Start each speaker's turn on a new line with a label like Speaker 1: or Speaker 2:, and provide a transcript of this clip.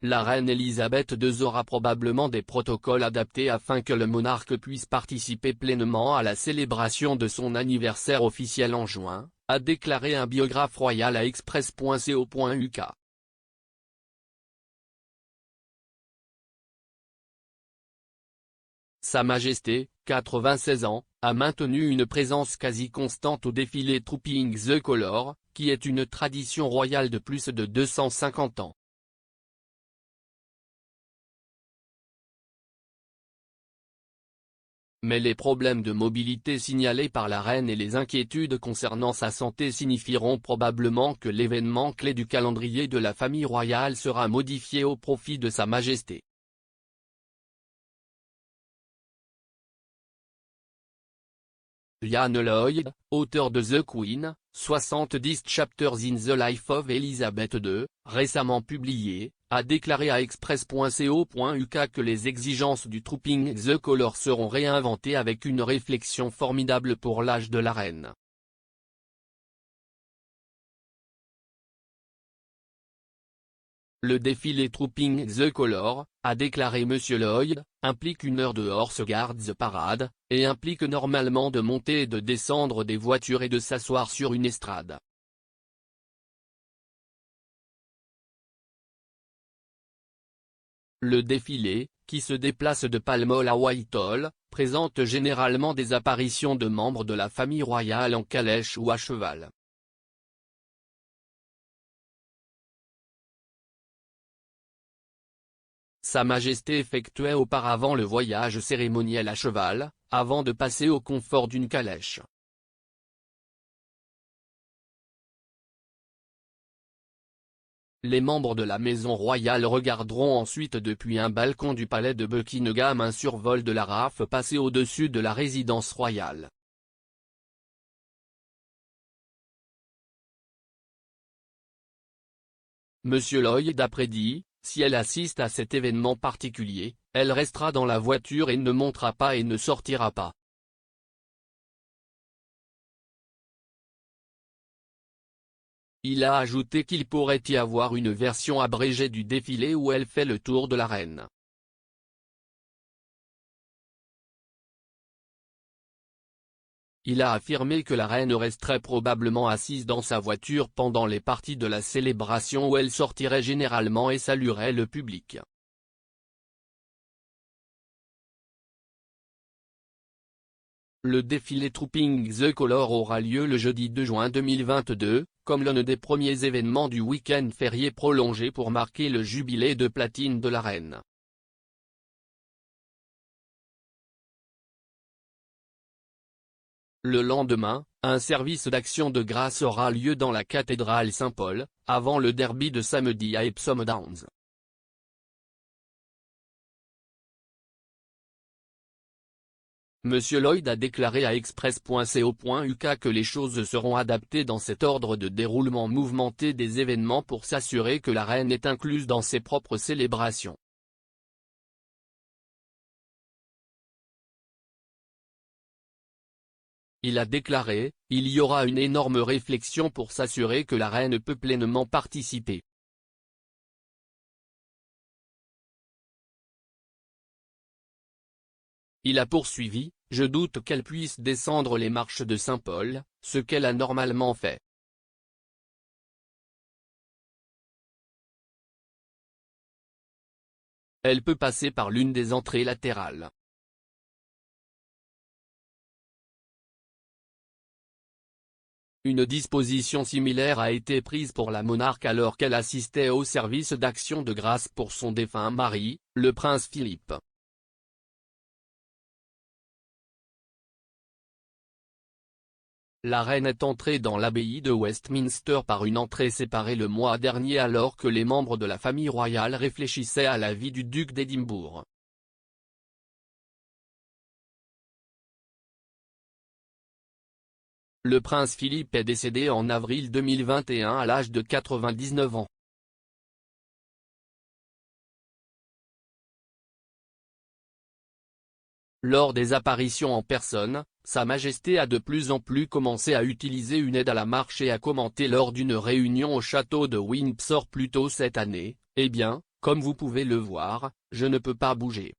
Speaker 1: la reine Elisabeth II aura probablement des protocoles adaptés afin que le monarque puisse participer pleinement à la célébration de son anniversaire officiel en juin, a déclaré un biographe royal à express.co.uk. Sa Majesté, 96 ans, a maintenu une présence quasi constante au défilé Trooping the Colour, qui est une tradition royale de plus de 250 ans. Mais les problèmes de mobilité signalés par la reine et les inquiétudes concernant sa santé signifieront probablement que l'événement clé du calendrier de la famille royale sera modifié au profit de Sa Majesté. Ian Lloyd, auteur de The Queen, 70 Chapters in the Life of Elizabeth II, récemment publié, a déclaré à express.co.uk que les exigences du Trooping the Colour seront réinventées avec une réflexion formidable pour l'âge de la reine. Le défilé Trooping the Colour, a déclaré M. Lloyd, implique une heure de Horse Guards Parade, et implique normalement de monter et de descendre des voitures et de s'asseoir sur une estrade. Le défilé, qui se déplace de Pall Mall à Whitehall, présente généralement des apparitions de membres de la famille royale en calèche ou à cheval. Sa Majesté effectuait auparavant le voyage cérémoniel à cheval, avant de passer au confort d'une calèche. Les membres de la maison royale regarderont ensuite depuis un balcon du palais de Buckingham un survol de la RAF passer au-dessus de la résidence royale. M. Lloyd a prédit, si elle assiste à cet événement particulier, elle restera dans la voiture et ne montera pas et ne sortira pas. Il a ajouté qu'il pourrait y avoir une version abrégée du défilé où elle fait le tour de la reine. Il a affirmé que la reine resterait probablement assise dans sa voiture pendant les parties de la célébration où elle sortirait généralement et saluerait le public. Le défilé Trooping the Colour aura lieu le jeudi 2 juin 2022, comme l'un des premiers événements du week-end férié prolongé pour marquer le jubilé de platine de la reine. Le lendemain, un service d'action de grâce aura lieu dans la cathédrale Saint-Paul, avant le derby de samedi à Epsom Downs. M. Lloyd a déclaré à express.co.uk que les choses seront adaptées dans cet ordre de déroulement mouvementé des événements pour s'assurer que la reine est incluse dans ses propres célébrations. Il a déclaré, il y aura une énorme réflexion pour s'assurer que la reine peut pleinement participer. Il a poursuivi, je doute qu'elle puisse descendre les marches de Saint-Paul, ce qu'elle a normalement fait. Elle peut passer par l'une des entrées latérales. Une disposition similaire a été prise pour la monarque alors qu'elle assistait au service d'action de grâce pour son défunt mari, le prince Philippe. La reine est entrée dans l'abbaye de Westminster par une entrée séparée le mois dernier alors que les membres de la famille royale réfléchissaient à la vie du duc d'Édimbourg. Le prince Philippe est décédé en avril 2021 à l'âge de 99 ans. Lors des apparitions en personne, Sa Majesté a de plus en plus commencé à utiliser une aide à la marche et a commenté lors d'une réunion au château de Windsor plus tôt cette année, eh bien, Comme vous pouvez le voir, je ne peux pas bouger.